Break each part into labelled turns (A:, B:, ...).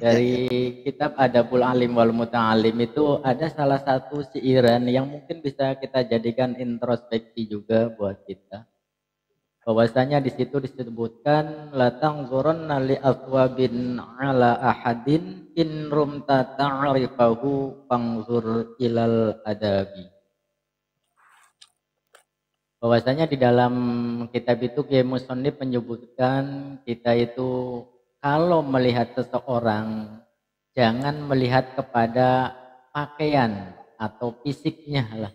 A: dari
B: ya.
A: kitab Adabul Alim wal Muta'alim itu ada salah satu siiran yang mungkin bisa kita jadikan introspeksi juga buat kita. Bahwasanya di situ disebutkan la tanzurunna li athwabin ala ahadin in rumta ta'rifahu fangzur ilal adabi. Bahwasanya di dalam kitab itu Kiai Musonib menyebutkan kita itu kalau melihat seseorang jangan melihat kepada pakaian atau fisiknya lah.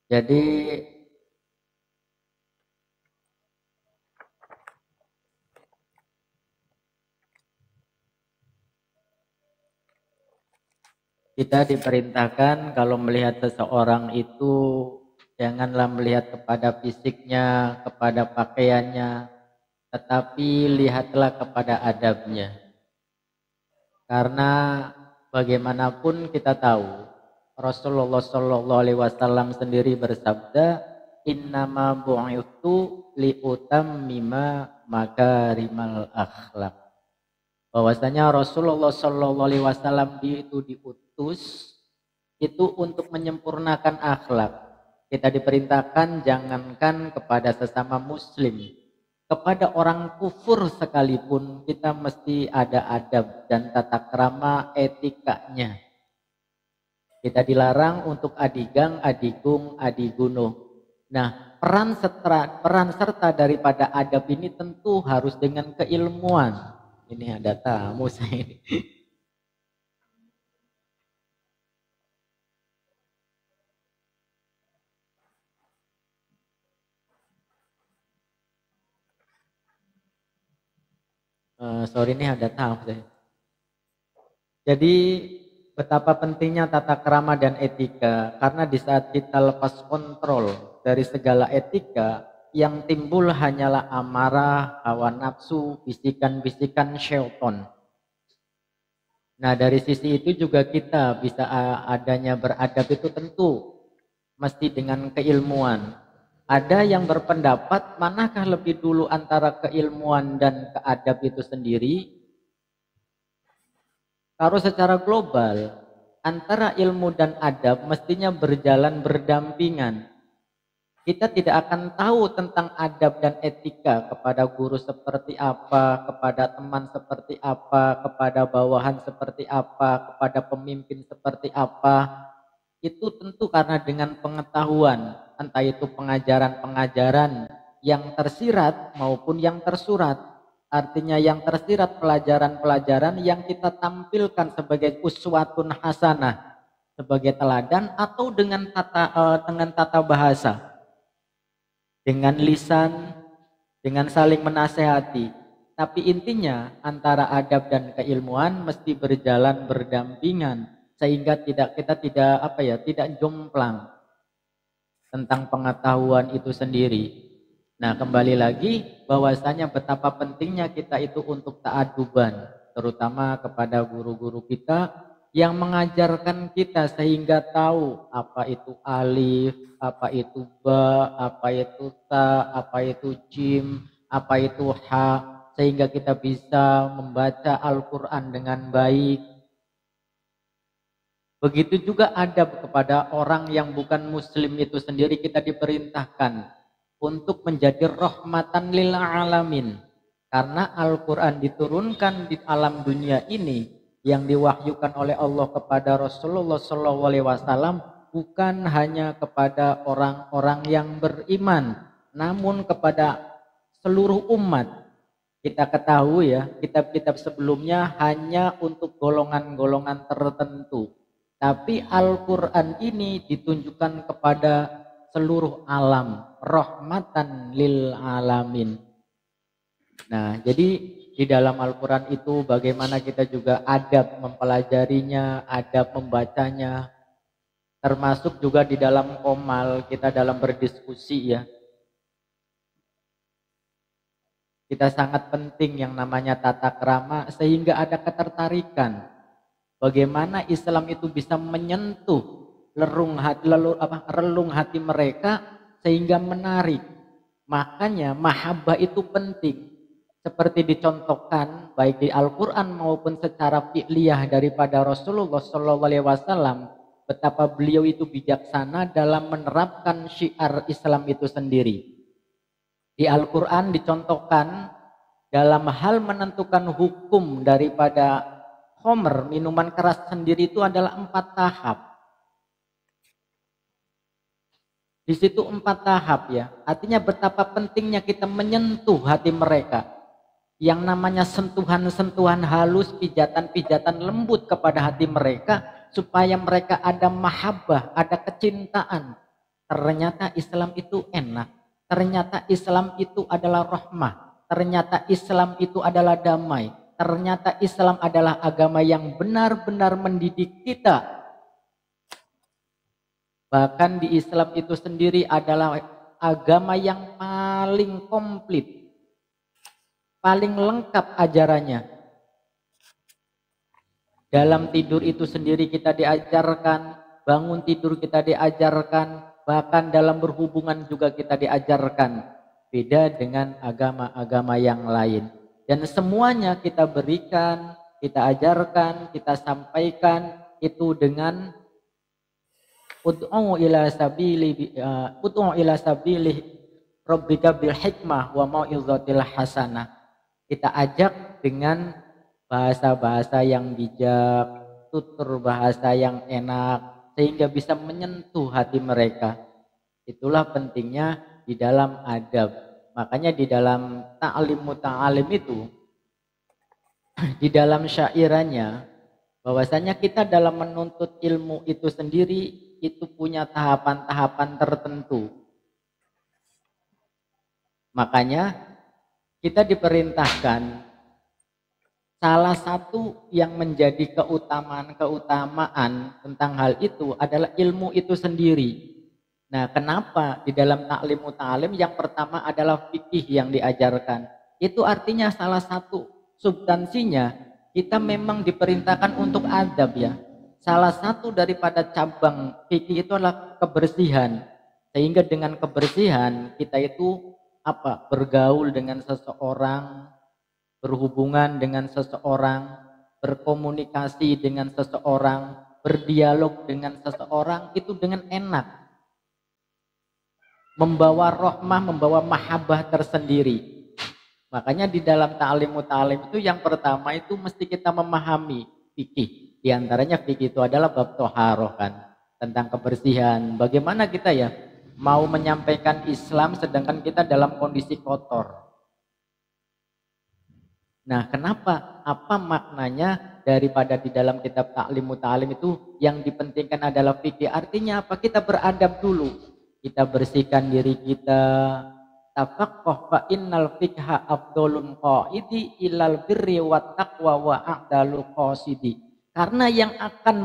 A: Jadi kita diperintahkan kalau melihat seseorang itu janganlah melihat kepada fisiknya, kepada pakaiannya, tetapi lihatlah kepada adabnya. Karena bagaimanapun kita tahu Rasulullah Shallallahu Alaihi Wasallam sendiri bersabda, Innama bu'ithu liutammima makarimal akhlak. Bahwasanya Rasulullah Shallallahu Alaihi Wasallam itu diutus itu untuk menyempurnakan akhlak. Kita diperintahkan jangankan kepada sesama muslim, kepada orang kufur sekalipun kita mesti ada adab dan tata krama etikanya. Kita dilarang untuk adigang, adigung, adigunuh. Nah, peran serta daripada adab ini tentu harus dengan keilmuan. Ini ada tamu saya ini. Sorry ini ada tamu saya. Jadi betapa pentingnya tata krama dan etika, karena di saat kita lepas kontrol dari segala etika, yang timbul hanyalah amarah, hawa nafsu, bisikan-bisikan syaitan. Nah dari sisi itu juga kita bisa adanya beradab itu tentu mesti dengan keilmuan. Ada yang berpendapat manakah lebih dulu antara keilmuan dan keadab itu sendiri? Kalau secara global, antara ilmu dan adab mestinya berjalan berdampingan. Kita tidak akan tahu tentang adab dan etika kepada guru seperti apa, kepada teman seperti apa, kepada bawahan seperti apa, kepada pemimpin seperti apa. Itu tentu karena dengan pengetahuan, entah itu pengajaran-pengajaran yang tersirat maupun yang tersurat. Artinya yang tersirat pelajaran-pelajaran yang kita tampilkan sebagai uswatun hasanah, sebagai teladan, atau dengan tata bahasa, dengan lisan, dengan saling menasehati. Tapi intinya antara adab dan keilmuan mesti berjalan berdampingan sehingga kita tidak jomplang tentang pengetahuan itu sendiri. Nah, kembali lagi bahwasanya betapa pentingnya kita itu untuk ta'aduban, terutama kepada guru-guru kita yang mengajarkan kita sehingga tahu apa itu alif, apa itu ba, apa itu ta, apa itu jim, apa itu ha, sehingga kita bisa membaca Al-Quran dengan baik. Begitu juga adab kepada orang yang bukan muslim itu sendiri, kita diperintahkan untuk menjadi rahmatan lil alamin. Karena Al-Quran diturunkan di alam dunia ini yang diwahyukan oleh Allah kepada Rasulullah SAW bukan hanya kepada orang-orang yang beriman, namun kepada seluruh umat. Kita ketahui ya, kitab-kitab sebelumnya hanya untuk golongan-golongan tertentu. Tapi Al-Quran ini ditunjukkan kepada seluruh alam, rahmatan lil alamin. Nah, jadi di dalam Al-Quran itu bagaimana kita juga adab mempelajarinya, adab membacanya, termasuk juga di dalam komal, kita dalam berdiskusi ya. Kita sangat penting yang namanya tata krama sehingga ada ketertarikan. Bagaimana Islam itu bisa menyentuh relung hati mereka sehingga menarik. Makanya mahabbah itu penting. Seperti dicontohkan baik di Al-Quran maupun secara fi'liyah daripada Rasulullah SAW, betapa beliau itu bijaksana dalam menerapkan syiar Islam itu sendiri. Di Al-Quran dicontohkan dalam hal menentukan hukum daripada khamr, minuman keras sendiri itu adalah 4 tahap. Di situ 4 tahap ya. Artinya betapa pentingnya kita menyentuh hati mereka. Yang namanya sentuhan-sentuhan halus, pijatan-pijatan lembut kepada hati mereka supaya mereka ada mahabbah, ada kecintaan. Ternyata Islam itu enak. Ternyata Islam itu adalah rahmah. Ternyata Islam itu adalah damai. Ternyata Islam adalah agama yang benar-benar mendidik kita. Bahkan di Islam itu sendiri adalah agama yang paling komplit, paling lengkap ajarannya. Dalam tidur itu sendiri kita diajarkan, bangun tidur kita diajarkan, bahkan dalam berhubungan juga kita diajarkan. Beda dengan agama-agama yang lain. Dan semuanya kita berikan, kita ajarkan, kita sampaikan itu dengan ud'u ila sabili rabbika bil hikmah wa mau'izatil hasanah. Kita ajak dengan bahasa-bahasa yang bijak, tutur bahasa yang enak sehingga bisa menyentuh hati mereka. Itulah pentingnya di dalam adab. Makanya di dalam ta'lim muta'alim itu, di dalam syairannya bahwasanya kita dalam menuntut ilmu itu sendiri itu punya tahapan-tahapan tertentu. Makanya kita diperintahkan salah satu yang menjadi keutamaan tentang hal itu adalah ilmu itu sendiri. Nah, kenapa di dalam ta'lim muta'alim yang pertama adalah fikih yang diajarkan? Itu artinya salah satu substansinya kita memang diperintahkan untuk adab ya. Salah satu daripada cabang fikih itu adalah kebersihan. Sehingga dengan kebersihan kita itu bergaul dengan seseorang, berhubungan dengan seseorang, berkomunikasi dengan seseorang, berdialog dengan seseorang itu dengan enak. Membawa rahmah, membawa mahabbah tersendiri. Makanya di dalam ta'lim muta'alim itu yang pertama itu mesti kita memahami fikih. Di antaranya fikih itu adalah bab toharoh kan, tentang kebersihan. Bagaimana kita ya mau menyampaikan Islam sedangkan kita dalam kondisi kotor. Nah, kenapa? Apa maknanya daripada di dalam kitab ta'lim muta'alim itu yang dipentingkan adalah fikih? Artinya apa? Kita beradab dulu. Kita bersihkan diri kita. Tafaqqah fa innal fiqha afdalun qaidi ilal birri wat taqwa wa a'dalu qasidi. Karena yang akan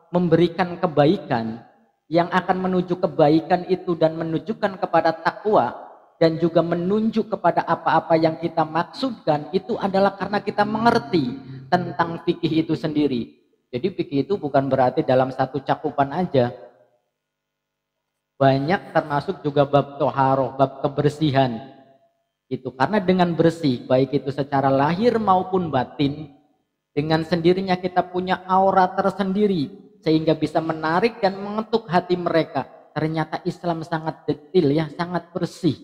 A: memberikan kebaikan, yang akan menuju kebaikan itu dan menunjukkan kepada takwa dan juga menunjuk kepada apa-apa yang kita maksudkan itu adalah karena kita mengerti tentang fikih itu sendiri. Jadi fikih itu bukan berarti dalam satu cakupan aja. Banyak termasuk juga bab toharoh, bab kebersihan. Itu karena dengan bersih, baik itu secara lahir maupun batin, dengan sendirinya kita punya aura tersendiri sehingga bisa menarik dan mengetuk hati mereka. Ternyata Islam sangat detail ya, sangat bersih.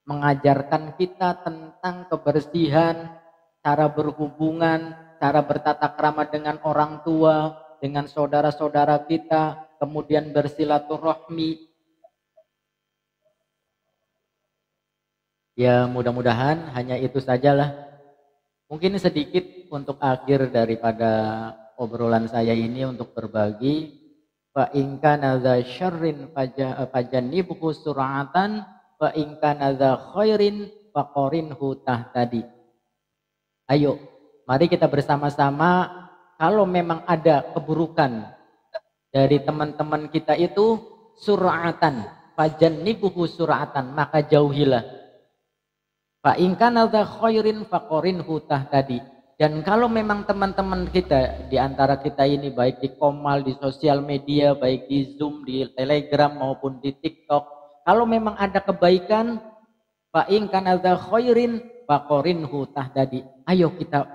A: Mengajarkan kita tentang kebersihan, cara berhubungan, cara bertata krama dengan orang tua, dengan saudara-saudara kita, kemudian bersilaturahmi. Ya mudah-mudahan hanya itu sajalah. Mungkin sedikit untuk akhir daripada obrolan saya ini untuk berbagi. Fa in kana dza syarrin fajannibhu sur'atan wa in kana dza khairin faqarinhu tahtadi. Ayo, mari kita bersama-sama kalau memang ada keburukan dari teman-teman kita itu sur'atan, fajannibhu sur'atan, maka jauhilah. Fa in kana dza khairin faqarinhu tahtadi. Dan kalau memang teman-teman kita di antara kita ini baik di Komal, di sosial media, baik di Zoom, di Telegram maupun di TikTok, kalau memang ada kebaikan, fa in kana dza khairin faqarinhu tahdadi. Ayo kita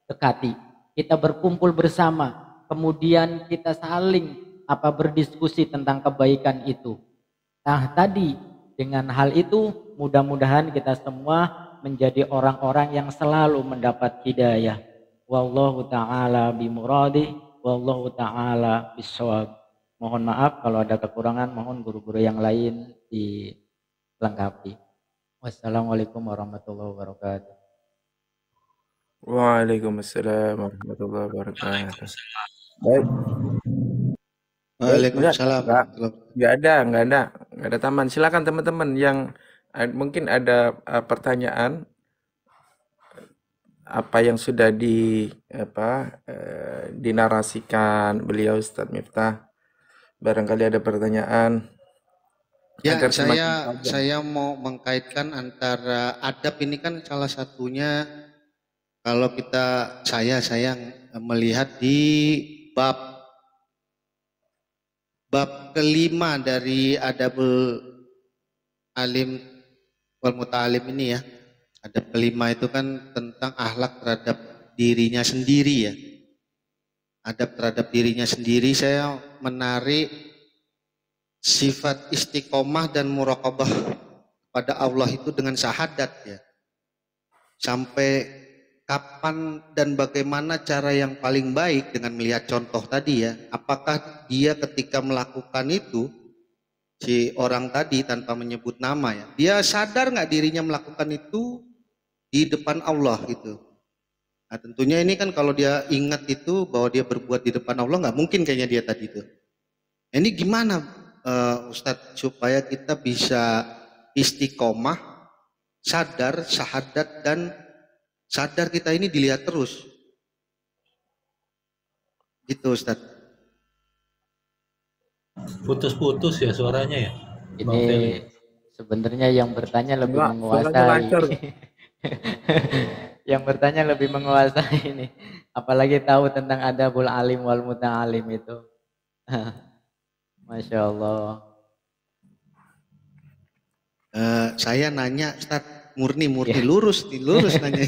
A: dekati, kita berkumpul bersama, kemudian kita saling berdiskusi tentang kebaikan itu. Nah, tadi dengan hal itu mudah-mudahan kita semua menjadi orang-orang yang selalu mendapat hidayah. Wallahu taala bimuradi, wallahu taala bisawab. Mohon maaf kalau ada kekurangan, mohon guru-guru yang lain dilengkapi. Wassalamualaikum warahmatullahi wabarakatuh.
B: Waalaikumsalam warahmatullahi wabarakatuh. Baik.
C: Waalaikumsalam.
B: Nggak ada taman. Silakan teman-teman yang mungkin ada pertanyaan apa yang sudah dinarasikan beliau Ustadz Miftah. Barangkali ada pertanyaan.
C: Ya, saya mau mengkaitkan antara adab ini kan salah satunya kalau saya melihat di bab kelima dari Adabul Alim wal Muta'alim ini ya. Adab kelima itu kan tentang akhlak terhadap dirinya sendiri ya. Adab terhadap dirinya sendiri, saya menarik sifat istiqomah dan muraqabah pada Allah itu dengan syahadat ya. Sampai kapan dan bagaimana cara yang paling baik dengan melihat contoh tadi ya. Apakah dia ketika melakukan itu, si orang tadi tanpa menyebut nama ya, dia sadar nggak dirinya melakukan itu di depan Allah gitu. Nah tentunya ini kan kalau dia ingat itu bahwa dia berbuat di depan Allah, nggak mungkin kayaknya dia tadi itu. Ini gimana Ustadz supaya kita bisa istiqomah, sadar, syahadat, dan sadar kita ini dilihat terus gitu Ustadz.
D: Putus-putus ya suaranya ya.
A: Ini sebenarnya yang bertanya lebih menguasai. Yang bertanya lebih menguasai ini. Apalagi tahu tentang adabul alim wal muta'alim itu. Masya Allah.
C: Saya nanya Ustadz, murni lurus nanya.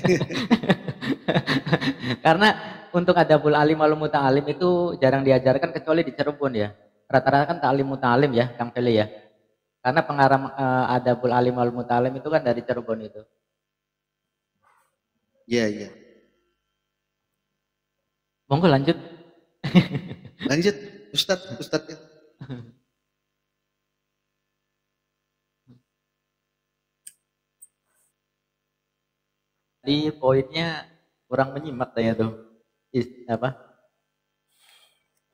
A: Karena untuk adabul alim wal muta'alim itu jarang diajarkan kecuali di Cirebon ya. Rata-rata kan ta'lim muta'alim ya, Kang Feli ya. Karena pengarang adabul alim wal muta'alim itu kan dari Cirebon itu.
C: Iya.
A: Monggo lanjut.
C: Lanjut Ustadz.
A: Di poinnya kurang menyimak saya tuh.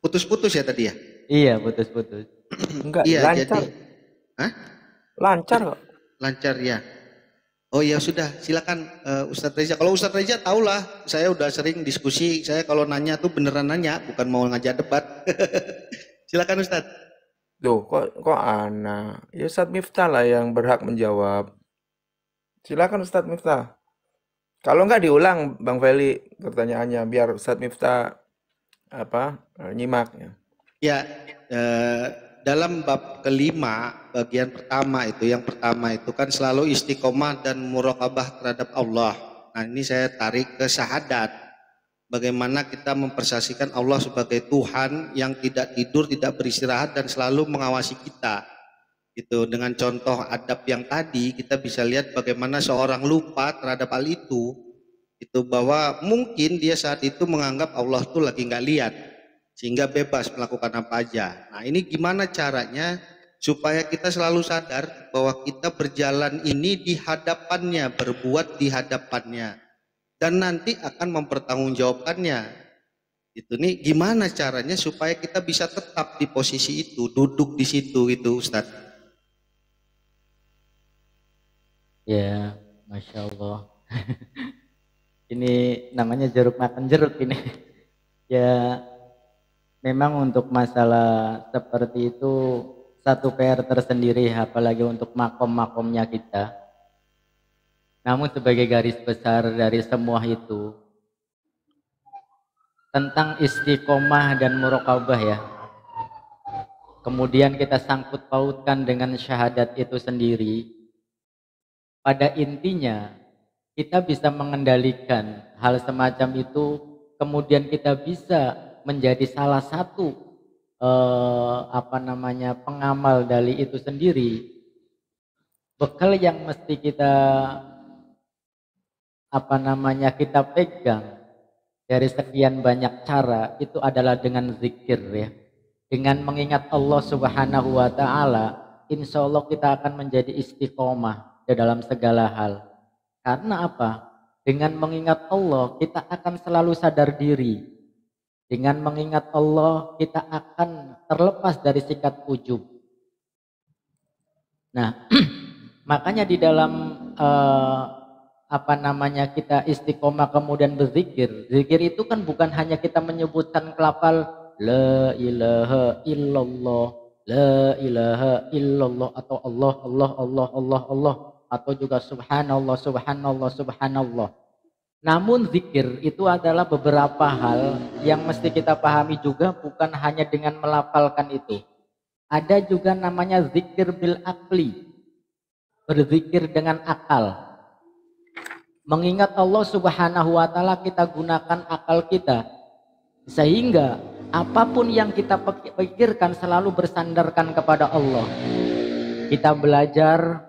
C: Putus-putus ya tadi ya?
A: Iya, putus-putus.
B: Enggak, iya, lancar.
C: Hah?
B: Lancar kok.
C: Lancar ya. Oh ya sudah, silakan Ustadz Reza. Kalau Ustadz Reza tahulah, saya udah sering diskusi. Saya kalau nanya tuh beneran nanya, bukan mau ngajak debat. Silakan Ustadz.
B: Loh, kok Ana? Ya Ustadz Miftah lah yang berhak menjawab. Silakan Ustadz Miftah. Kalau enggak diulang Bang Feli pertanyaannya biar Ustadz Miftah nyimak ya.
C: Ya, dalam bab kelima bagian pertama itu, yang pertama itu kan selalu istiqomah dan muraqabah terhadap Allah. Nah ini saya tarik ke syahadat. Bagaimana kita mempersaksikan Allah sebagai Tuhan yang tidak tidur, tidak beristirahat dan selalu mengawasi kita. Itu dengan contoh adab yang tadi kita bisa lihat bagaimana seorang lupa terhadap hal itu bahwa mungkin dia saat itu menganggap Allah tuh lagi nggak lihat sehingga bebas melakukan apa aja. Nah ini gimana caranya supaya kita selalu sadar bahwa kita berjalan ini di hadapannya, berbuat di hadapannya, dan nanti akan mempertanggungjawabkannya. Itu nih gimana caranya supaya kita bisa tetap di posisi itu, duduk di situ itu Ustadz.
A: Ya, Masya Allah. Ini namanya jeruk makan jeruk ini. Ya, memang untuk masalah seperti itu satu PR tersendiri, apalagi untuk makom-makomnya kita. Namun sebagai garis besar dari semua itu, tentang istiqomah dan muraqabah ya. Kemudian kita sangkut pautkan dengan syahadat itu sendiri. Pada intinya kita bisa mengendalikan hal semacam itu, kemudian kita bisa menjadi salah satu pengamal dari itu sendiri. Bekal yang mesti kita kita pegang dari sekian banyak cara itu adalah dengan zikir ya. Dengan mengingat Allah Subhanahu wa taala, insya Allah kita akan menjadi istiqomah di dalam segala hal. Karena apa? Dengan mengingat Allah, kita akan selalu sadar diri. Dengan mengingat Allah, kita akan terlepas dari sikap ujub. Nah, makanya di dalam kita istiqomah kemudian berzikir. Zikir itu kan bukan hanya kita menyebutkan kelafal la ilaha illallah, la ilaha illallah, atau Allah Allah Allah Allah Allah, atau juga subhanallah subhanallah subhanallah. Namun zikir itu adalah beberapa hal yang mesti kita pahami juga, bukan hanya dengan melafalkan itu. Ada juga namanya zikir bil akli, berzikir dengan akal. Mengingat Allah Subhanahu wa taala, kita gunakan akal kita sehingga apapun yang kita pikirkan selalu bersandarkan kepada Allah. Kita belajar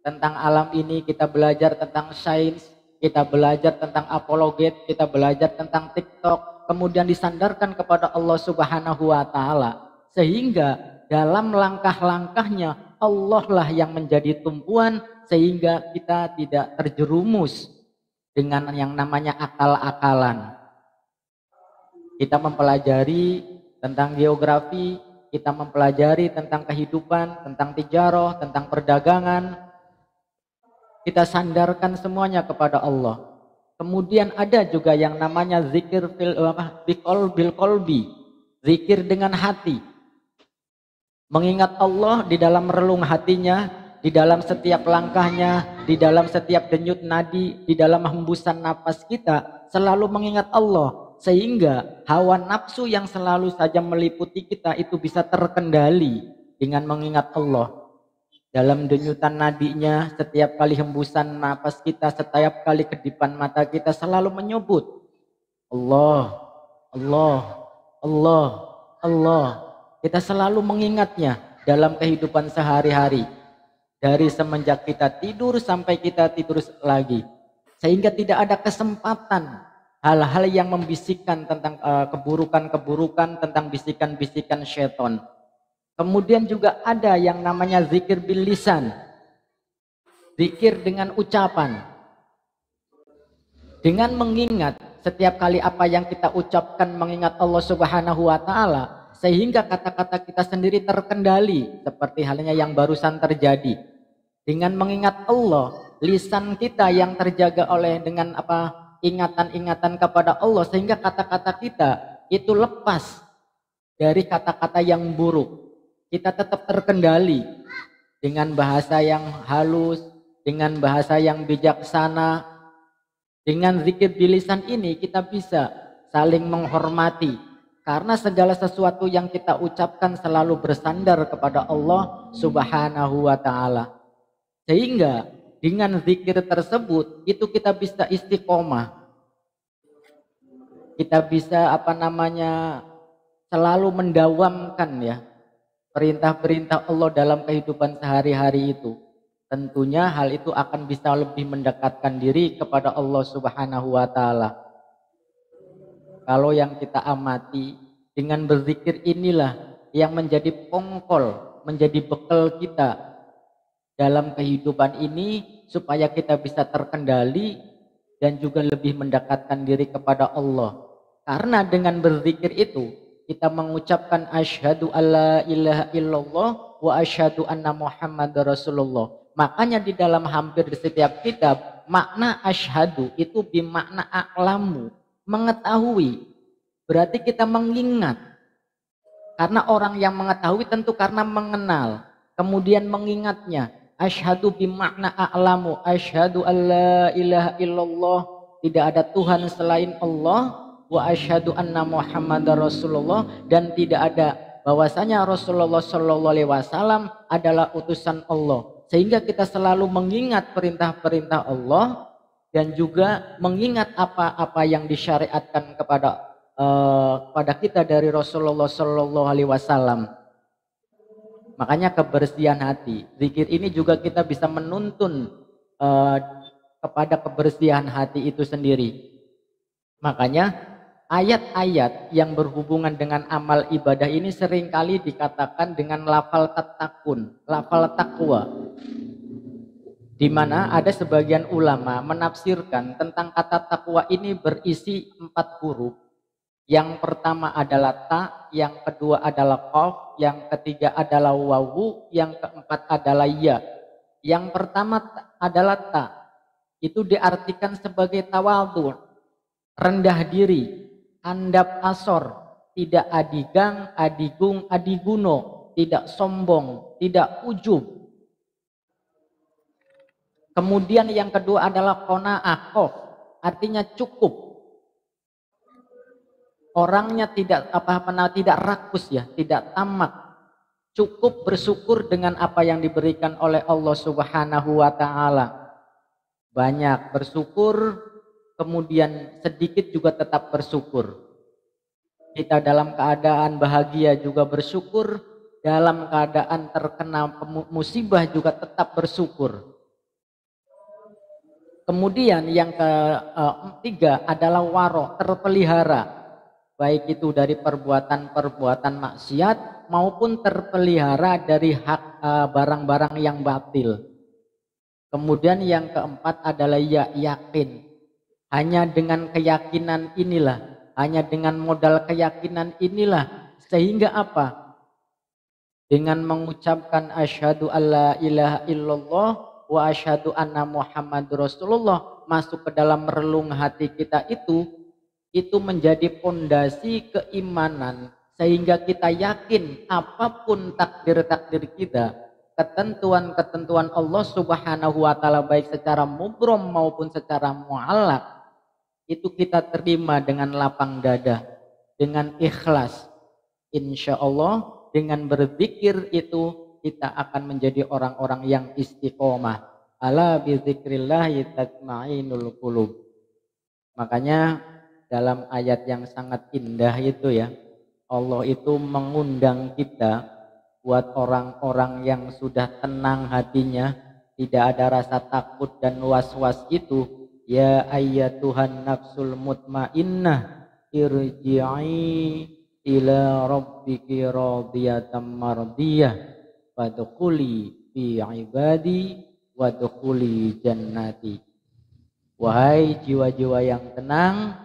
A: tentang alam ini, kita belajar tentang sains, kita belajar tentang apologet, kita belajar tentang TikTok, kemudian disandarkan kepada Allah Subhanahu wa taala, sehingga dalam langkah-langkahnya Allah lah yang menjadi tumpuan, sehingga kita tidak terjerumus dengan yang namanya akal-akalan. Kita mempelajari tentang geografi, kita mempelajari tentang kehidupan, tentang tijarah, tentang perdagangan. Kita sandarkan semuanya kepada Allah. Kemudian ada juga yang namanya zikir bil qalbi, zikir dengan hati. Mengingat Allah di dalam relung hatinya, di dalam setiap langkahnya, di dalam setiap denyut nadi, di dalam hembusan napas kita, selalu mengingat Allah. Sehingga hawa nafsu yang selalu saja meliputi kita itu bisa terkendali dengan mengingat Allah. Dalam denyutan nadinya, setiap kali hembusan napas kita, setiap kali kedipan mata kita selalu menyebut Allah, Allah, Allah, Allah. Kita selalu mengingatnya dalam kehidupan sehari-hari. Dari semenjak kita tidur sampai kita tidur lagi. Sehingga tidak ada kesempatan hal-hal yang membisikkan tentang keburukan-keburukan, tentang bisikan-bisikan syaitan. Kemudian juga ada yang namanya zikir bil lisan. Zikir dengan ucapan. Dengan mengingat setiap kali apa yang kita ucapkan mengingat Allah Subhanahu wa taala, sehingga kata-kata kita sendiri terkendali seperti halnya yang barusan terjadi. Dengan mengingat Allah, lisan kita yang terjaga oleh dengan ingatan-ingatan kepada Allah, sehingga kata-kata kita itu lepas dari kata-kata yang buruk. Kita tetap terkendali dengan bahasa yang halus, dengan bahasa yang bijaksana. Dengan zikir bilisan ini kita bisa saling menghormati, karena segala sesuatu yang kita ucapkan selalu bersandar kepada Allah Subhanahu wa taala. Sehingga dengan zikir tersebut itu kita bisa istiqomah. Kita bisa selalu mendawamkan ya perintah-perintah Allah dalam kehidupan sehari-hari itu. Tentunya hal itu akan bisa lebih mendekatkan diri kepada Allah Subhanahu wa taala. Kalau yang kita amati, dengan berzikir inilah yang menjadi pongkol, menjadi bekal kita dalam kehidupan ini, supaya kita bisa terkendali dan juga lebih mendekatkan diri kepada Allah. Karena dengan berzikir itu kita mengucapkan asyhadu alla ilaha illallah wa asyhadu anna muhammadar rasulullah. Makanya di dalam hampir di setiap kitab, makna asyhadu itu bermakna aklamu, mengetahui. Berarti kita mengingat. Karena orang yang mengetahui tentu karena mengenal, kemudian mengingatnya. Asyhadu bimakna a'lamu, asyhadu alla ilaha illallah, tidak ada Tuhan selain Allah wa asyhadu anna Muhammadar Rasulullah, dan tidak ada bahwasanya Rasulullah Shallallahu Alaihi Wasallam adalah utusan Allah. Sehingga kita selalu mengingat perintah-perintah Allah dan juga mengingat apa-apa yang disyariatkan kepada kita dari Rasulullah Shallallahu Alaihi Wasallam. Makanya kebersihan hati. Zikir ini juga kita bisa menuntun kepada kebersihan hati itu sendiri. Makanya ayat-ayat yang berhubungan dengan amal ibadah ini seringkali dikatakan dengan lafal tatakun, lafal takwa. Di mana ada sebagian ulama menafsirkan tentang kata takwa ini berisi 4 huruf. Yang pertama adalah ta, yang kedua adalah qaf, yang ketiga adalah wawu, yang keempat adalah ya. Yang pertama adalah ta. Itu diartikan sebagai tawadhu, rendah diri, handap asor, tidak adigang, adigung, adiguno, tidak sombong, tidak ujub. Kemudian yang kedua adalah qanaah, artinya cukup. Orangnya tidak tidak rakus ya, tidak tamak. Cukup bersyukur dengan apa yang diberikan oleh Allah Subhanahu wa taala. Banyak bersyukur, kemudian sedikit juga tetap bersyukur. Kita dalam keadaan bahagia juga bersyukur, dalam keadaan terkena musibah juga tetap bersyukur. Kemudian yang ketiga adalah waro, terpelihara. Baik itu dari perbuatan-perbuatan maksiat maupun terpelihara dari hak barang-barang yang batil. Kemudian yang keempat adalah yakin. Hanya dengan keyakinan inilah, hanya dengan modal keyakinan inilah, sehingga apa? Dengan mengucapkan asyhadu alla ilaha illallah wa asyhadu anna Muhammadur Rasulullah masuk ke dalam relung hati kita itu menjadi pondasi keimanan, sehingga kita yakin apapun takdir-takdir kita, ketentuan-ketentuan Allah Subhanahu wa taala baik secara mubrom maupun secara muallak, itu kita terima dengan lapang dada, dengan ikhlas. Insya Allah dengan berzikir itu kita akan menjadi orang-orang yang istiqomah. Ala bizikrillahi tatma'innul qulub. Makanya dalam ayat yang sangat indah itu ya, Allah itu mengundang kita buat orang-orang yang sudah tenang hatinya, tidak ada rasa takut dan was-was itu. Ya ayyatuhan nafsul mutmainnah irji'i ila rabbiki radiyatan mardiyah fadkhuli fi ibadi wadkhuli jannati. Wahai jiwa-jiwa yang tenang,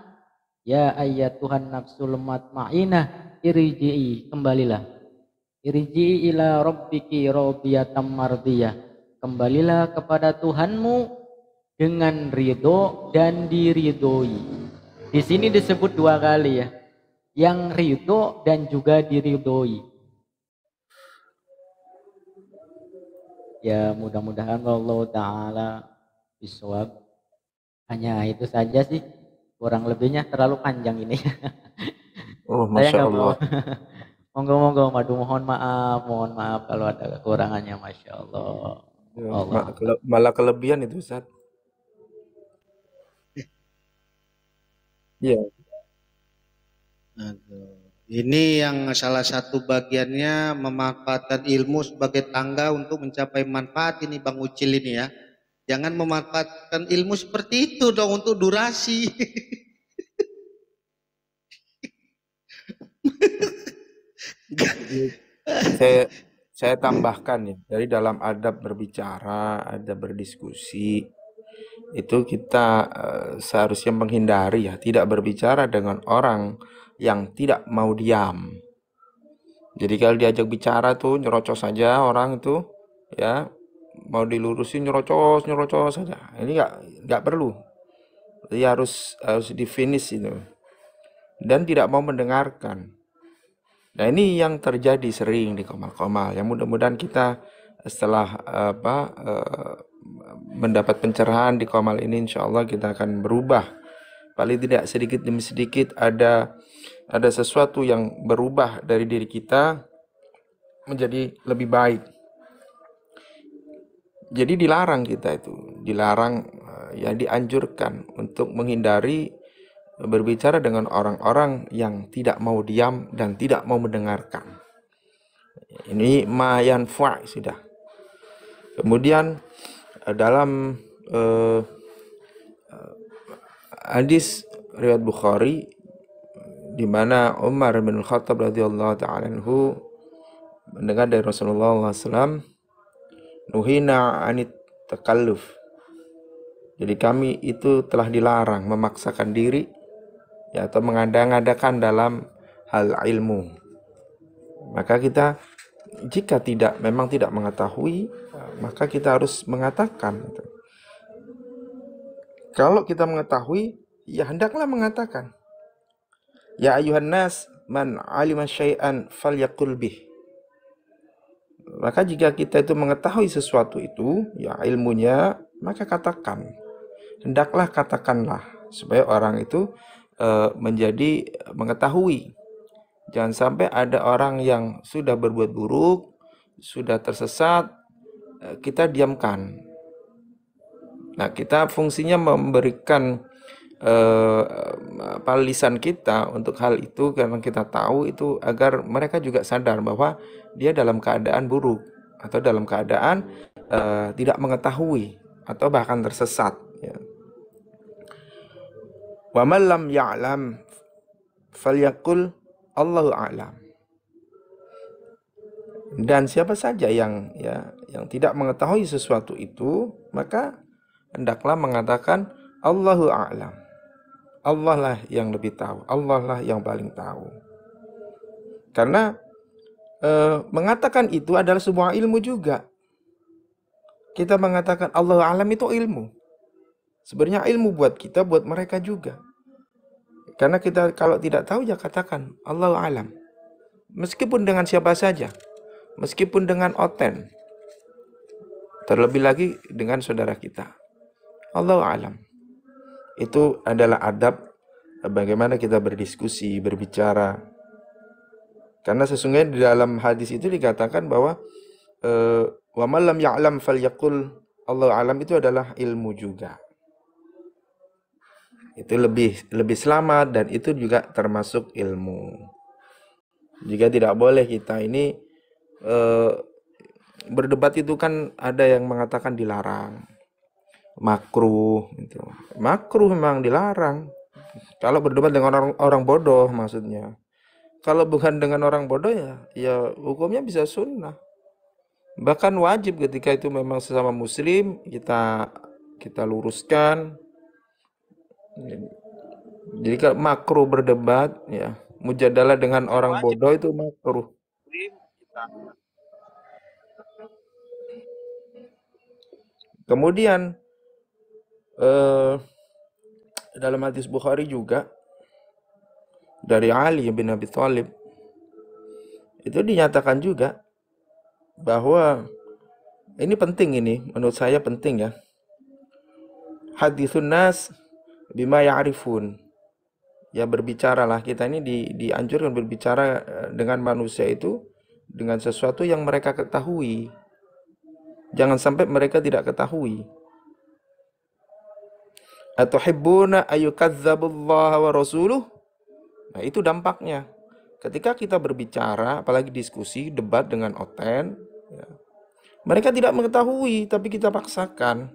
A: ya ayyatuhan nafsul mutmainnah irji'i, kembalilah. Irji'i ila rabbiki radiyatan mardiyah. Kembalilah kepada Tuhanmu dengan ridho dan diridhoi. Di sini disebut 2 kali ya. Yang ridho dan juga diridhoi. Ya mudah-mudahan Allah Ta'ala bisawab. Hanya itu saja sih. Kurang lebihnya terlalu panjang ini.
B: Oh, Masya Allah.
A: Monggo-monggo madu mohon maaf kalau ada kekurangannya. Masya Allah.
B: Ya,
A: Allah.
B: malah kelebihan itu Ustaz. Iya.
C: Ini yang salah satu bagiannya memanfaatkan ilmu sebagai tangga untuk mencapai manfaat ini Bang Ucil ini ya. Jangan memanfaatkan ilmu seperti itu dong untuk durasi.
B: Saya tambahkan ya, dari dalam adab berbicara, adab berdiskusi, itu kita seharusnya menghindari ya, tidak berbicara dengan orang yang tidak mau diam. Jadi kalau diajak bicara tuh nyerocos saja orang itu, ya mau dilurusin nyerocos saja. Ini nggak perlu. Jadi harus di finish itu, dan tidak mau mendengarkan. Nah ini yang terjadi sering di komal-komal. Yang mudah-mudahan kita setelah mendapat pencerahan di komal ini, insya Allah kita akan berubah paling tidak sedikit demi sedikit ada sesuatu yang berubah dari diri kita menjadi lebih baik. Jadi dilarang kita itu, ya dianjurkan untuk menghindari berbicara dengan orang-orang yang tidak mau diam dan tidak mau mendengarkan. Ini ma yanfa' sudah. Kemudian dalam hadis riwayat Bukhari di mana Umar bin Khattab radhiyallahu ta'ala anhu mendengar dari Rasulullah SAW, nuhina anit takalluf. Jadi kami itu telah dilarang memaksakan diri ya, atau mengada-ngadakan dalam hal ilmu. Maka kita jika memang tidak mengetahui, maka kita harus mengatakan. Kalau kita mengetahui, ya hendaklah mengatakan. Ya ayuhan nas man alima syai'an falyaqul bih. Maka jika kita itu mengetahui sesuatu itu, ya ilmunya, maka katakan. Hendaklah katakanlah supaya orang itu menjadi mengetahui. Jangan sampai ada orang yang sudah berbuat buruk, sudah tersesat, kita diamkan. Nah, kita fungsinya memberikan lisan kita untuk hal itu karena kita tahu itu agar mereka juga sadar bahwa dia dalam keadaan buruk atau dalam keadaan tidak mengetahui atau bahkan tersesat. Ya. Wa man lam ya'lam falyaqul Allahu a'lam. Dan siapa saja yang tidak mengetahui sesuatu itu, maka hendaklah mengatakan Allahu a'lam. Allah lah yang lebih tahu, Allah lah yang paling tahu. Karena mengatakan itu adalah sebuah ilmu juga. Kita mengatakan Allahu a'lam itu ilmu. Sebenarnya ilmu buat kita, buat mereka juga. Karena kita kalau tidak tahu ya katakan Allahu a'lam. Meskipun dengan siapa saja. Meskipun dengan oten. Terlebih lagi dengan saudara kita. Allahu a'lam. Itu adalah adab bagaimana kita berdiskusi, berbicara. Karena sesungguhnya di dalam hadis itu dikatakan bahwa wa man lam ya'lam falyaqul Allahu a'lam itu adalah ilmu juga. Itu lebih selamat dan itu juga termasuk ilmu. Jika tidak boleh kita ini berdebat itu kan ada yang mengatakan dilarang. Makruh gitu. Makruh memang dilarang. Kalau berdebat dengan orang bodoh maksudnya. Kalau bukan dengan orang bodoh ya hukumnya bisa sunnah. Bahkan wajib ketika itu memang sesama muslim kita luruskan. Jadi kalau makruh berdebat ya, mujadalah dengan orang bodoh itu makruh. Kemudian dalam hadis Bukhari juga dari Ali bin Abi Thalib itu dinyatakan juga bahwa ini penting, ini menurut saya penting ya. Haditsun nas bima ya'rifun. Ya berbicaralah, kita ini dianjurkan berbicara dengan manusia itu dengan sesuatu yang mereka ketahui. Jangan sampai mereka tidak ketahui. Atuhibbuna ayyukadzdzabullaha wa rasuluh. Nah, itu dampaknya. Ketika kita berbicara, apalagi diskusi, debat dengan oten, ya, mereka tidak mengetahui, tapi kita paksakan.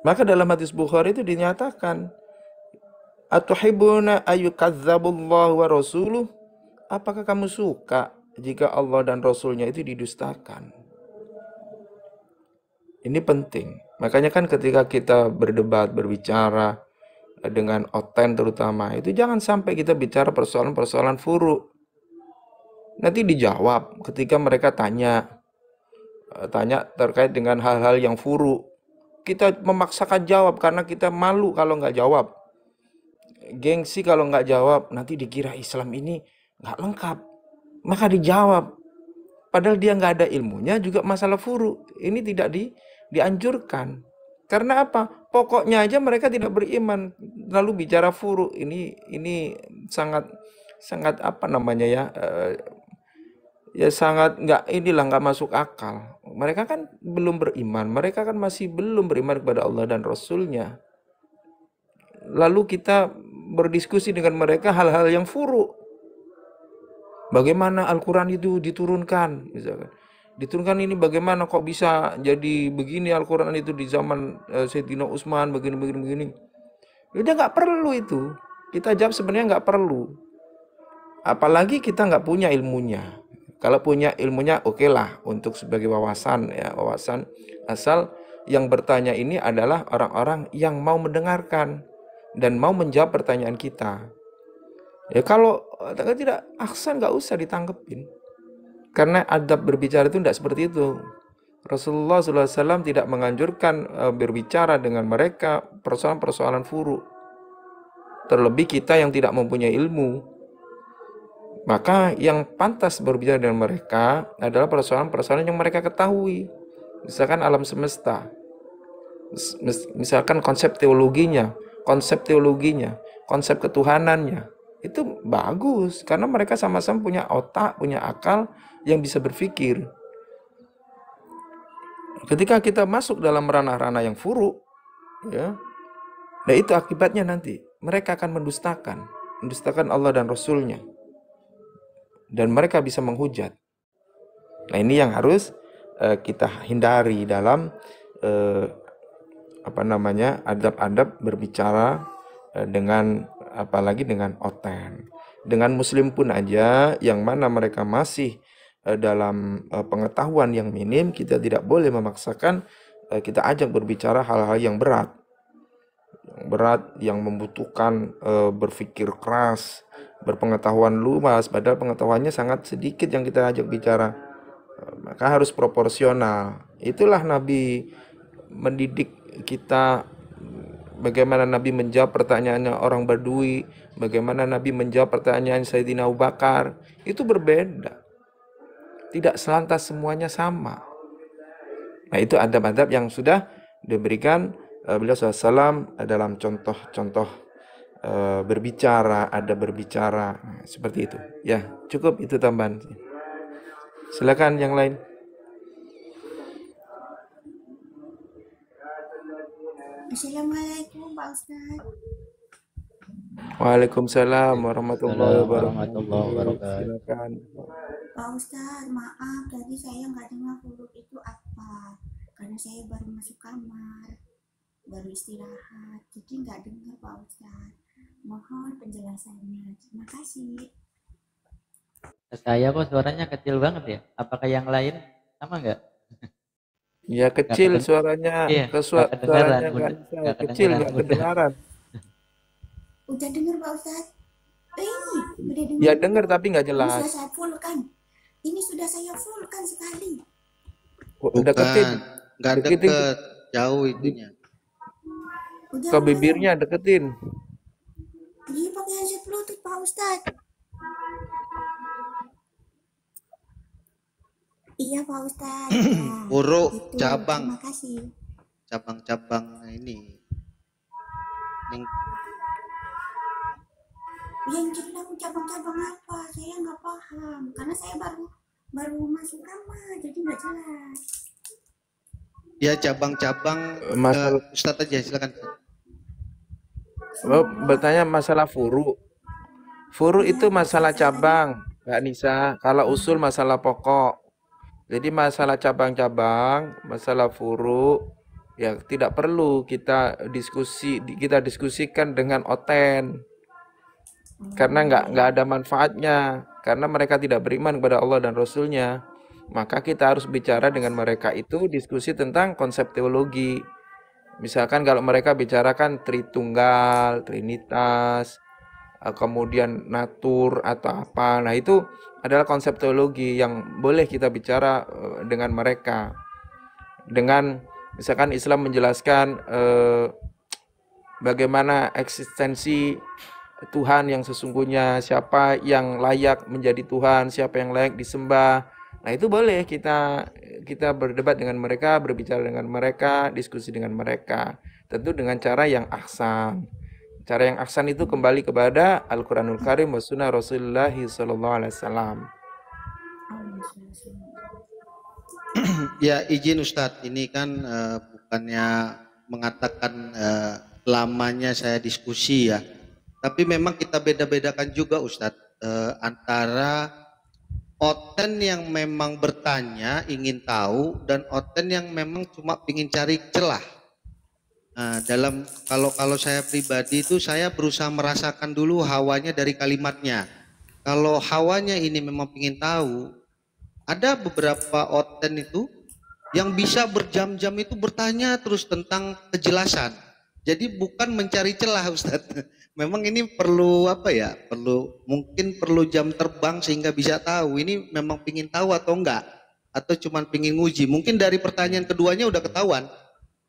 B: Maka dalam hadis Bukhari itu dinyatakan, atuhibbuna ayyukadzdzabullahu wa rasuluh? Apakah kamu suka jika Allah dan Rasulnya itu didustakan? Ini penting. Makanya kan ketika kita berdebat, berbicara dengan oten terutama, itu jangan sampai kita bicara persoalan-persoalan furu. Nanti dijawab ketika mereka tanya terkait dengan hal-hal yang furu. Kita memaksakan jawab karena kita malu kalau nggak jawab. Gengsi kalau nggak jawab, nanti dikira Islam ini nggak lengkap. Maka dijawab. Padahal dia nggak ada ilmunya, juga masalah furu. Ini tidak dianjurkan. Karena apa? pokoknya aja mereka tidak beriman, lalu bicara furu, ini sangat sangat apa namanya ya, ya sangat nggak masuk akal. Mereka kan belum beriman, mereka kan masih belum beriman kepada Allah dan Rasulnya. Lalu kita berdiskusi dengan mereka hal-hal yang furu. Bagaimana Al-Quran itu diturunkan, misalkan. Diturunkan ini bagaimana kok bisa jadi begini Al-Quran itu di zaman Sayyidina Utsman begini. Udah nggak perlu itu. Kita jawab sebenarnya nggak perlu. Apalagi kita nggak punya ilmunya. Kalau punya ilmunya oke lah untuk sebagai wawasan ya, wawasan. Asal yang bertanya ini adalah orang-orang yang mau mendengarkan dan mau menjawab pertanyaan kita. Ya kalau tidak, aksan nggak usah ditanggepin. Karena adab berbicara itu tidak seperti itu. Rasulullah SAW tidak menganjurkan berbicara dengan mereka persoalan-persoalan furu. Terlebih kita yang tidak mempunyai ilmu. Maka yang pantas berbicara dengan mereka adalah persoalan-persoalan yang mereka ketahui. Misalkan alam semesta. Misalkan konsep teologinya, konsep ketuhanannya. Itu bagus karena mereka sama-sama punya otak, punya akal yang bisa berpikir. Ketika kita masuk dalam ranah-ranah yang furu, ya, nah itu akibatnya nanti mereka akan mendustakan Allah dan Rasulnya, dan mereka bisa menghujat. Nah ini yang harus kita hindari dalam adab-adab berbicara dengan apalagi dengan oten. Dengan muslim pun aja yang mana mereka masih dalam pengetahuan yang minim, kita tidak boleh memaksakan kita ajak berbicara hal-hal yang berat. Yang membutuhkan berpikir keras, berpengetahuan luas, padahal pengetahuannya sangat sedikit yang kita ajak bicara. Maka harus proporsional. Itulah Nabi mendidik kita. Bagaimana Nabi menjawab pertanyaannya orang Badui, bagaimana Nabi menjawab pertanyaan Sayyidina Abu Bakar, itu berbeda. Tidak selantas semuanya sama. Nah itu adab-adab yang sudah diberikan beliau SAW dalam contoh-contoh berbicara, adab berbicara, seperti itu. Ya cukup itu tambahan. Silakan yang lain.
E: Assalamualaikum Pak Ustaz.
B: Waalaikumsalam warahmatullahi wabarakatuh.
A: Silakan.
E: Pak Ustaz, maaf tadi saya nggak dengar huruf itu apa, karena saya baru masuk kamar, baru istirahat, jadi nggak dengar Pak Ustaz. Mohon penjelasannya. Terima kasih.
A: Saya kok suaranya kecil banget ya? Apakah yang lain sama nggak?
B: Ya kecil suaranya,
A: Iya,
B: suaranya
A: nggak
B: kecil,
A: kedengaran.
B: nggak kedengaran.
E: Udah dengar Pak Ustaz? Udah dengar.
B: Ya dengar tapi nggak
E: Ini
B: jelas.
E: sudah saya full kan? Ini sudah saya full kan sekali.
B: Deketin,
C: Nggak
B: deketin
C: deket, jauh itunya.
E: Udah,
B: ke bibirnya, deketin.
E: Ini pakai headset Bluetooth Pak Ustaz. Iya Pak Ustaz. Nah,
C: Huruf
E: itu.
C: cabang,
E: Terima kasih.
C: cabang-cabang ini.
E: Yang bilang cabang-cabang apa? Saya nggak paham karena saya baru masuk kamar, jadi nggak jelas.
C: Ya cabang-cabang.
B: Masalah
C: Ustadz aja silakan.
B: bertanya masalah furu. Furu itu masalah cabang, Mbak Nisa. Kalau usul masalah pokok. Jadi masalah cabang-cabang, masalah furu, ya tidak perlu kita diskusikan dengan oten. Karena nggak ada manfaatnya, karena mereka tidak beriman kepada Allah dan Rasulnya. Maka kita harus bicara dengan mereka itu diskusi tentang konsep teologi. Misalkan kalau mereka bicarakan Tritunggal, Trinitas, kemudian natur atau apa, nah itu adalah konsep teologi yang boleh kita bicara dengan mereka. Dengan misalkan Islam menjelaskan bagaimana eksistensi Tuhan yang sesungguhnya, siapa yang layak menjadi Tuhan, siapa yang layak disembah. Nah itu boleh kita berdebat dengan mereka, berbicara dengan mereka, diskusi dengan mereka. tentu dengan cara yang ahsan. Cara yang ahsan itu kembali kepada Al-Quranul Karim wa sunnah Rasulullah sallallahu alaihi wasallam.
C: Ya izin Ustadz, ini kan bukannya mengatakan lamanya saya diskusi ya, tapi memang kita beda-bedakan juga Ustadz antara oten yang memang bertanya ingin tahu dan oten yang memang cuma ingin cari celah. Nah, kalau saya pribadi itu saya berusaha merasakan dulu hawanya dari kalimatnya. Kalau hawanya ini memang ingin tahu, ada beberapa oten itu yang bisa berjam-jam itu bertanya terus tentang kejelasan. Jadi bukan mencari celah Ustadz. Memang ini perlu apa ya? Mungkin perlu jam terbang sehingga bisa tahu ini memang pingin tahu atau enggak, atau cuman pingin nguji. Mungkin dari pertanyaan keduanya udah ketahuan.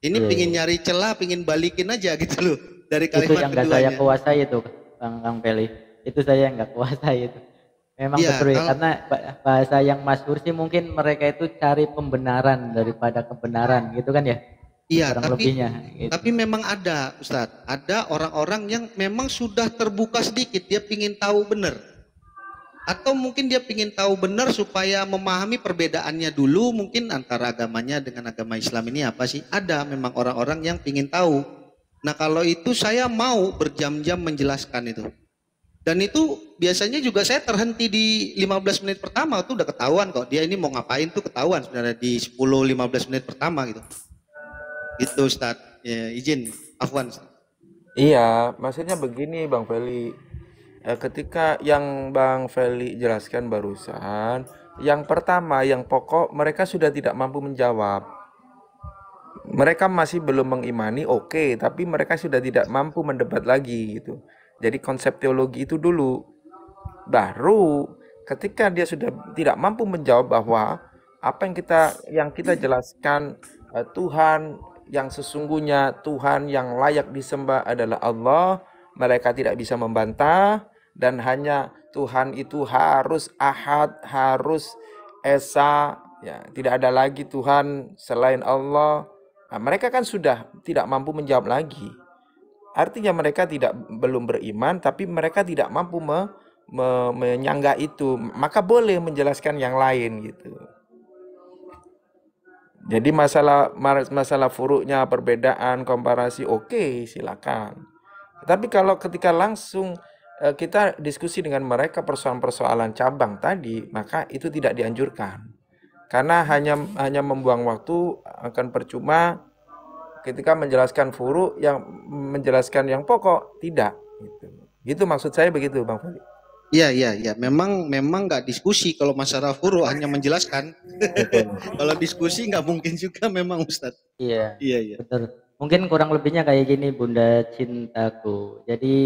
C: Ini pingin nyari celah, pingin balikin aja gitu loh dari kalimat
A: itu yang
C: keduanya.
A: nggak saya kuasai itu, Bang Feli. Itu saya nggak kuasai itu. Memang
C: Ya,
A: betul ya, karena bahasa yang masyhur sih mungkin mereka itu cari pembenaran daripada kebenaran gitu kan ya.
C: iya,
A: Kurang lebihnya gitu.
C: tapi memang ada Ustadz, ada orang-orang yang memang sudah terbuka sedikit, dia pingin tahu benar. Atau mungkin dia pingin tahu benar supaya memahami perbedaannya dulu mungkin antara agamanya dengan agama Islam ini apa sih. Ada memang orang-orang yang pingin tahu. Nah kalau itu saya mau berjam-jam menjelaskan itu. Dan itu biasanya juga saya terhenti di 15 menit pertama itu udah ketahuan kok. Dia ini mau ngapain tuh ketahuan sebenarnya di 10-15 menit pertama gitu. Itu Ustadz, ya, izin, Afwan.
B: Iya, maksudnya begini Bang Feli. Ketika yang Bang Feli jelaskan barusan, yang pertama, yang pokok, mereka sudah tidak mampu menjawab. Mereka masih belum mengimani, oke, tapi mereka sudah tidak mampu mendebat lagi gitu. Jadi konsep teologi itu dulu. Baru ketika dia sudah tidak mampu menjawab bahwa apa yang kita jelaskan, Tuhan yang sesungguhnya, Tuhan yang layak disembah adalah Allah, mereka tidak bisa membantah, dan hanya Tuhan itu harus ahad, harus esa, ya, tidak ada lagi Tuhan selain Allah. Nah, mereka kan sudah tidak mampu menjawab lagi. Artinya mereka belum beriman, tapi mereka tidak mampu menyangga itu. Maka boleh menjelaskan yang lain gitu. Jadi masalah furuknya, perbedaan, komparasi, oke, silakan. Tapi kalau ketika langsung kita diskusi dengan mereka persoalan-persoalan cabang tadi, maka itu tidak dianjurkan. Karena hanya membuang waktu, akan percuma ketika menjelaskan furu yang menjelaskan yang pokok, tidak. Gitu maksud saya begitu Bang Feli.
C: Iya. Memang nggak diskusi kalau masalah furu, hanya menjelaskan. Kalau diskusi nggak mungkin juga memang Ustadz.
A: Iya.
C: Iya.
A: Betul. Mungkin kurang lebihnya kayak gini Bunda Cintaku. Jadi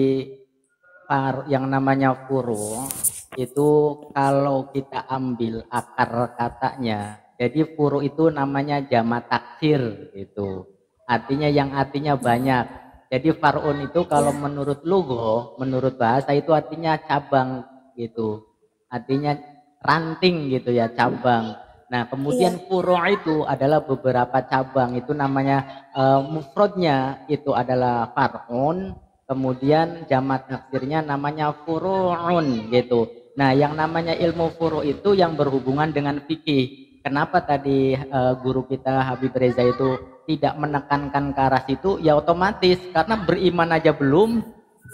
A: yang namanya furu itu kalau kita ambil akar katanya, jadi furu itu namanya jamak taksir gitu. Artinya yang artinya banyak. Jadi far'un itu kalau menurut lugha, menurut bahasa itu artinya cabang gitu. Artinya ranting gitu ya, cabang. Nah, kemudian furu' itu adalah beberapa cabang. Itu namanya mufradnya itu adalah far'un, kemudian jamak taksirnya namanya furu'un gitu. Nah, yang namanya ilmu furu' itu yang berhubungan dengan fikih. Kenapa tadi guru kita Habib Reza itu tidak menekankan ke arah situ? Ya otomatis karena beriman aja belum,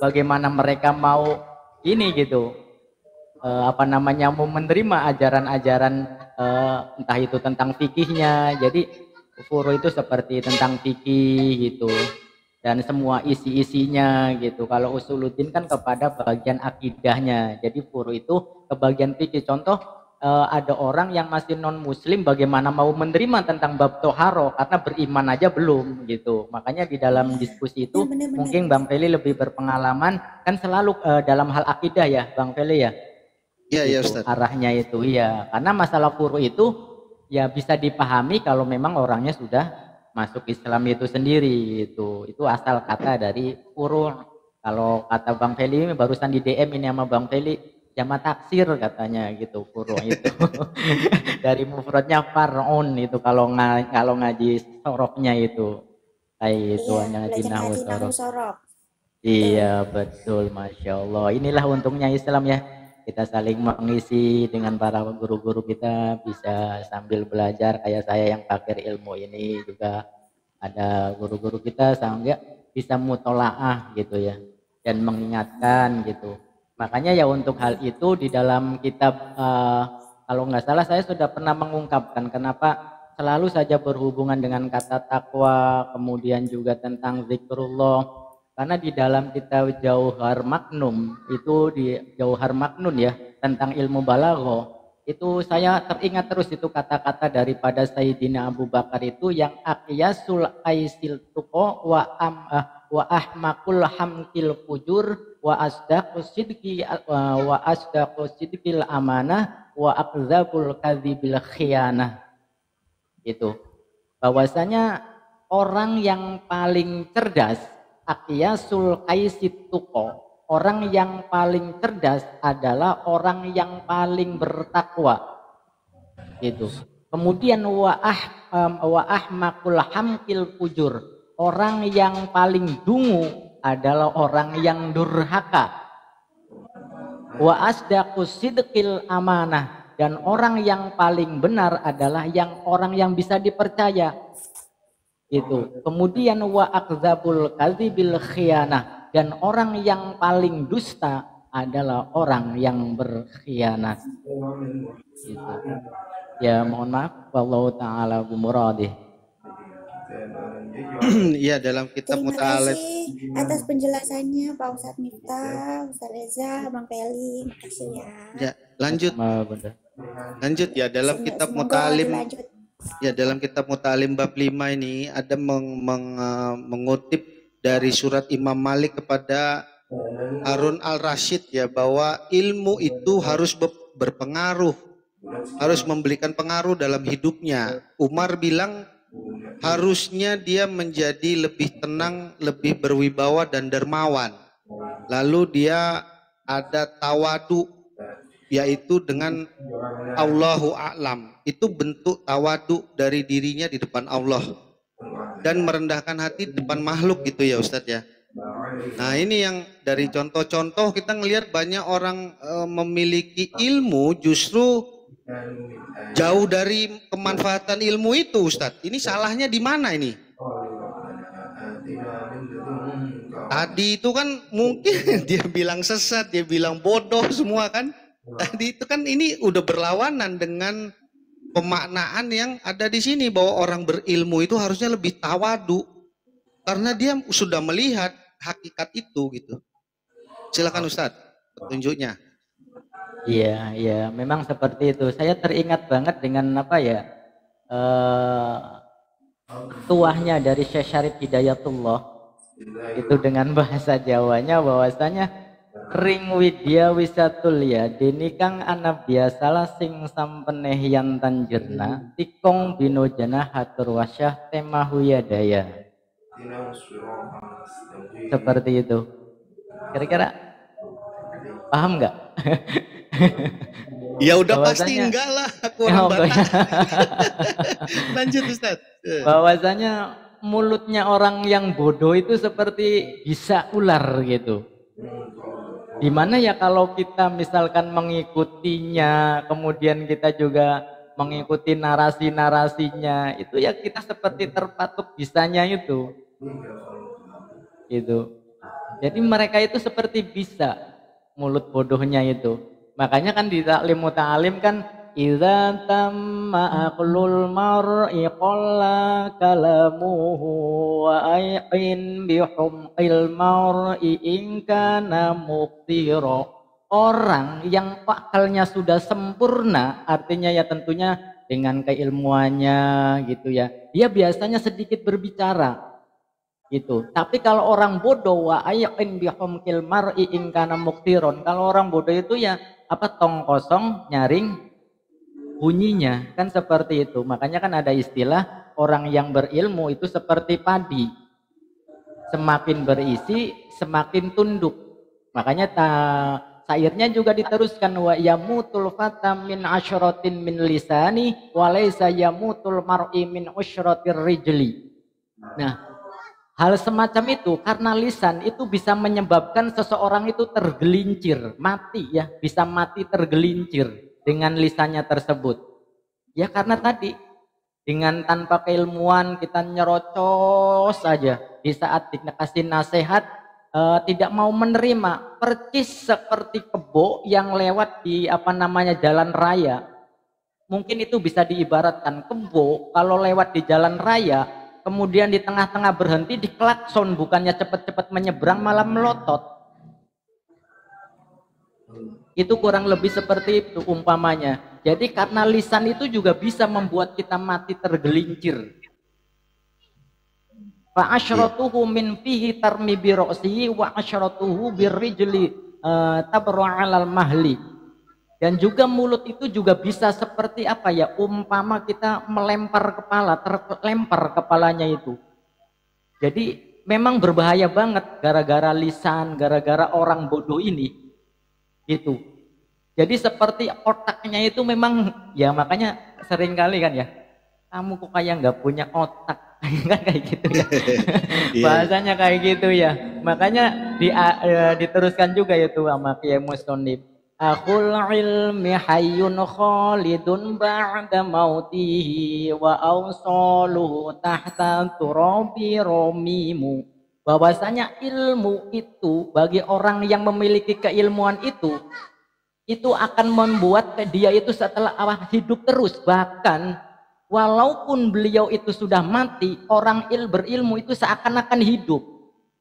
A: bagaimana mereka mau ini gitu, mau menerima ajaran-ajaran entah itu tentang fikihnya. Jadi furu itu seperti tentang fikih gitu dan semua isi-isinya gitu. Kalau usuluddin kan kepada bagian akidahnya, jadi furu itu ke bagian fikih. Contoh, ada orang yang masih non muslim bagaimana mau menerima tentang bab toharo karena beriman aja belum gitu. Makanya di dalam diskusi itu mungkin Bang Feli lebih berpengalaman, kan selalu dalam hal akidah ya Bang Feli ya.
C: Iya Ustaz.
A: Arahnya itu iya, karena masalah furu itu ya bisa dipahami kalau memang orangnya sudah masuk Islam itu sendiri itu asal kata dari furu. Kalau kata Bang Feli barusan di DM ini sama Bang Feli, jamak taksir katanya gitu furu itu. Dari mufradnya far'un itu kalau ngaji sorofnya itu. Itu
E: Iya,
A: hanya di
E: belajar
A: nahwu
E: ngaji nahwu
A: sorof.
E: sorof.
A: Iya betul, Masya Allah. Inilah untungnya Islam ya. Kita saling mengisi dengan para guru-guru kita, bisa sambil belajar. Kayak saya yang pakir ilmu ini juga ada guru-guru kita sehingga bisa mutolaah gitu ya, dan mengingatkan gitu. Makanya ya untuk hal itu di dalam kitab kalau nggak salah saya sudah pernah mengungkapkan kenapa selalu saja berhubungan dengan kata takwa, kemudian juga tentang zikrullah. Karena di dalam kitab Jauhar Maknun itu di Jauhar Maknun ya tentang ilmu balagho itu saya teringat terus itu kata-kata daripada Sayyidina Abu Bakar itu yang aqyasul aisil tuqo wa ahmakul hamkil fujur wa asdaqus sidqil amanah wa aqzabul kadzibil khiyanah. Itu bahwasanya orang yang paling cerdas aqyasul aisit tuqo, orang yang paling cerdas adalah orang yang paling bertakwa gitu. Kemudian wa ahmakul hamkil fujur, orang yang paling dungu adalah orang yang durhaka. Wa asdaqus sidqil amanah, dan orang yang paling benar adalah orang yang bisa dipercaya. Itu. Kemudian wa akzabul kadzibil khiyanah, dan orang yang paling dusta adalah orang yang berkhianat. Gitu. Ya mohon maaf, wallahu taala bimuradih.
C: Iya, dalam kitab
E: Terima
C: Muta'alib.
E: kasih atas penjelasannya Pak Ustadz Miftah, Ustadz Reza, Bang Feli. Makasih ya.
C: Ya, lanjut. Lanjut ya dalam kitab
E: Semoga
C: Muta'alim.
E: dilanjut.
C: Ya, dalam kitab Muta'alim bab 5 ini ada mengutip dari surat Imam Malik kepada Harun al-Rashid ya, bahwa ilmu itu harus berpengaruh, harus memberikan pengaruh dalam hidupnya. Umar bilang harusnya dia menjadi lebih tenang, lebih berwibawa dan dermawan. Lalu dia ada tawadu, yaitu dengan Allahu a'lam. Itu bentuk tawadu dari dirinya di depan Allah dan merendahkan hati di depan makhluk gitu ya Ustadz ya. Nah ini yang dari contoh-contoh kita ngelihat banyak orang memiliki ilmu justru jauh dari kemanfaatan ilmu itu Ustadz. Ini salahnya di mana ini? Tadi itu kan mungkin dia bilang sesat, dia bilang bodoh semua kan. Tadi itu kan ini udah berlawanan dengan pemaknaan yang ada di sini, bahwa orang berilmu itu harusnya lebih tawadu karena dia sudah melihat hakikat itu gitu. Silakan Ustadz petunjuknya.
A: Iya, iya, memang seperti itu. Saya teringat banget dengan apa ya? Tuahnya dari Syekh Syarif Hidayatullah itu dengan bahasa Jawanya bahwasanya ring widya wisatul ya dini kang anak biasalah sing sampeneh yan tanjerna tikong binojana hatur wasyah temahu yadaya. Seperti itu. Kira-kira paham nggak?
C: Ya udah pasti enggak lah, kurang batas. Lanjut Ustaz.
A: Bahwasanya mulutnya orang yang bodoh itu seperti bisa ular gitu. Dimana ya kalau kita misalkan mengikutinya, kemudian kita juga mengikuti narasi-narasinya, itu ya kita seperti terpatuk bisanya itu. Gitu. Jadi mereka itu seperti bisa mulut bodohnya itu. Makanya kan di taklim muta'alim kan idza tamma aqlul mar'i qalla kalamuhu wa ay'in bihumqil mar'i in kana muqtira. Orang yang akalnya sudah sempurna, artinya ya tentunya dengan keilmuannya gitu ya. Dia biasanya sedikit berbicara gitu. Tapi kalau orang bodoh wa ay'in bihumqil mar'i in kana muqtiron. Kalau orang bodoh itu ya apa tong kosong nyaring bunyinya, kan seperti itu. Makanya kan ada istilah orang yang berilmu itu seperti padi, semakin berisi semakin tunduk. Makanya syairnya juga diteruskan wa yamutul fata min asyratin min lisani wa laisa yamutul mar'i min usyratir rijli. Nah Hal semacam itu karena lisan itu bisa menyebabkan seseorang itu tergelincir, mati ya, bisa mati tergelincir dengan lisannya tersebut. Ya karena tadi dengan tanpa keilmuan kita nyerocos saja di saat dikasih nasihat tidak mau menerima, percis seperti kebo yang lewat di jalan raya. Mungkin itu bisa diibaratkan kebo kalau lewat di jalan raya, kemudian di tengah-tengah berhenti di klakson, bukannya cepat-cepat menyeberang malah melotot. Itu kurang lebih seperti itu umpamanya. Jadi karena lisan itu juga bisa membuat kita mati tergelincir. Fa asyratuhu min fihi tarmi bi ra'sihi wa asyratuhu birrijli tabra 'alal mahli. Dan juga mulut itu juga bisa seperti umpama kita melempar kepala, terlempar kepalanya itu. Jadi memang berbahaya banget gara-gara lisan, gara-gara orang bodoh ini. Gitu. Jadi seperti otaknya itu memang, ya makanya sering kali kan ya, kamu kok kayak nggak punya otak, kan kayak gitu ya. Bahasanya kayak gitu ya. Makanya diteruskan juga itu sama Kiai Mustonib. Akhul ilmi hayyun khalidun ba'da mautihi wa awsaluhu tahta turabi romimu. Bahwasanya ilmu itu bagi orang yang memiliki keilmuan itu akan membuat dia itu setelah hidup terus, bahkan walaupun beliau itu sudah mati, orang berilmu itu seakan-akan hidup.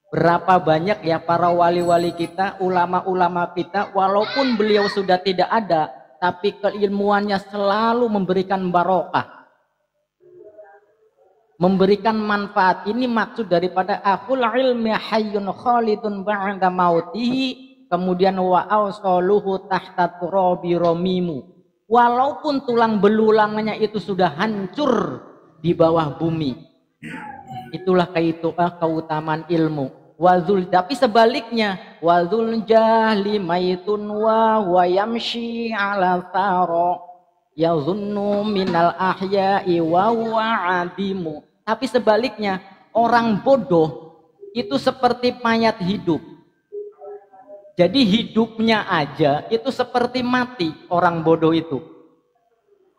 A: Berapa banyak ya para wali-wali kita, ulama-ulama kita, walaupun beliau sudah tidak ada, tapi keilmuannya selalu memberikan barokah, memberikan manfaat. Ini maksud daripada akhul ilmi hayyun khalidun ba'da mautihi, kemudian wa awsaluhu tahta turabi romimu. Walaupun tulang belulangnya itu sudah hancur di bawah bumi. Itulah keutamaan ilmu. Tapi sebaliknya, wadzul jahli maitun wa yamshi ala thara yazunnu minal ahya'i wa wa'adimu. Tapi sebaliknya, orang bodoh itu seperti mayat hidup. Jadi hidupnya aja itu seperti mati orang bodoh itu.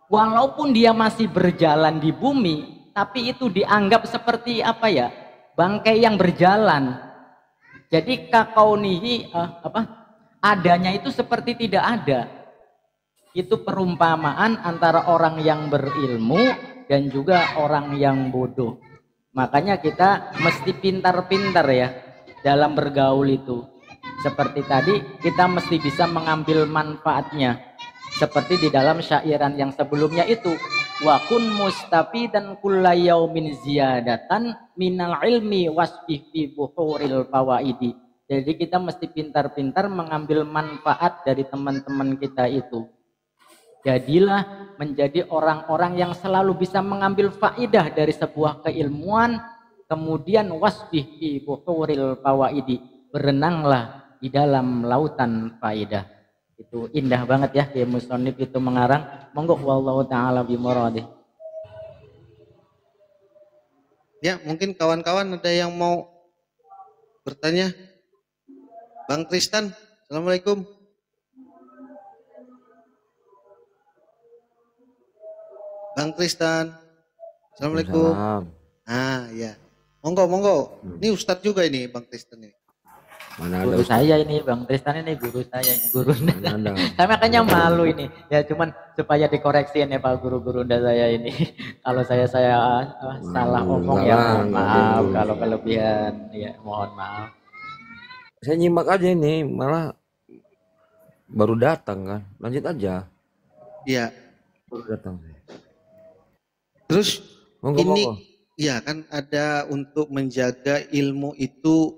A: Walaupun dia masih berjalan di bumi, tapi itu dianggap seperti bangkai yang berjalan. Jadi kakaunihi adanya itu seperti tidak ada. Itu perumpamaan antara orang yang berilmu dan juga orang yang bodoh. Makanya kita mesti pintar-pintar ya dalam bergaul itu. Seperti tadi kita mesti bisa mengambil manfaatnya. Seperti di dalam syairan yang sebelumnya itu, wa kun mustafidan kulla yaumin ziyadatan minal ilmi wasbih fi buhuril fawaidi. Jadi kita mesti pintar-pintar mengambil manfaat dari teman-teman kita itu. Jadilah menjadi orang-orang yang selalu bisa mengambil faidah dari sebuah keilmuan, kemudian wasbih fi buhuril fawaidi, berenanglah di dalam lautan faidah. Itu indah banget ya Kiai Mustonib itu mengarang. Monggo wallahu taala bimuradih.
C: Ya, mungkin kawan-kawan ada yang mau bertanya. Bang Tristan, Assalamualaikum. Bang Tristan, Assalamualaikum. Ya. Monggo. Ini Ustadz juga ini Bang Tristan ini.
B: Mana
A: guru saya ini Bang Tristan ini guru saya ini guru saya makanya malu ini ya, cuman supaya dikoreksi ya Pak guru-guru saya ini kalau saya salah ngomong ya mohon maaf, kalau kelebihan ya mohon maaf.
F: Saya nyimak aja ini, malah baru datang kan, lanjut aja.
C: Iya,
F: baru datang.
C: Terus ya kan ada untuk menjaga ilmu itu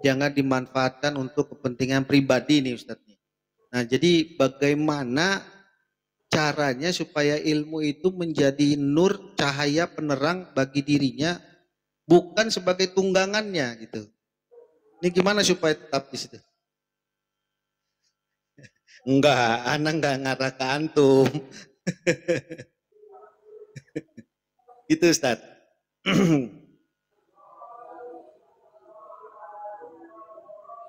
C: jangan dimanfaatkan untuk kepentingan pribadi nih Ustadz. Nah jadi bagaimana caranya supaya ilmu itu menjadi nur, cahaya penerang bagi dirinya, bukan sebagai tunggangannya gitu. Ini gimana supaya tetap di situ? Enggak, anak enggak ngarah ke antum. Itu Ustadz.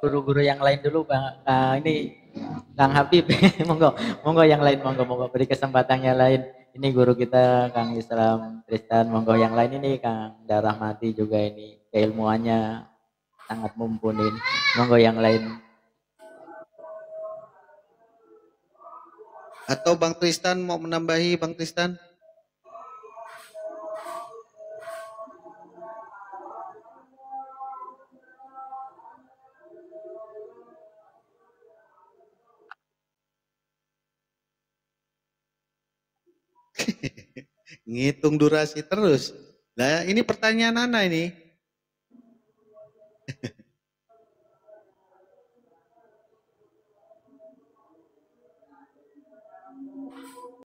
A: guru-guru yang lain dulu Bang. Ini Kang Habib, monggo yang lain, monggo beri kesempatan yang lain. Ini guru kita Kang Islam Tristan, monggo yang lain ini Kang Darahmati juga ini keilmuannya sangat mumpuni. Monggo yang lain.
C: Atau Bang Tristan mau menambahi, Bang Tristan? Ngitung durasi terus. Nah, ini pertanyaan Ana ini.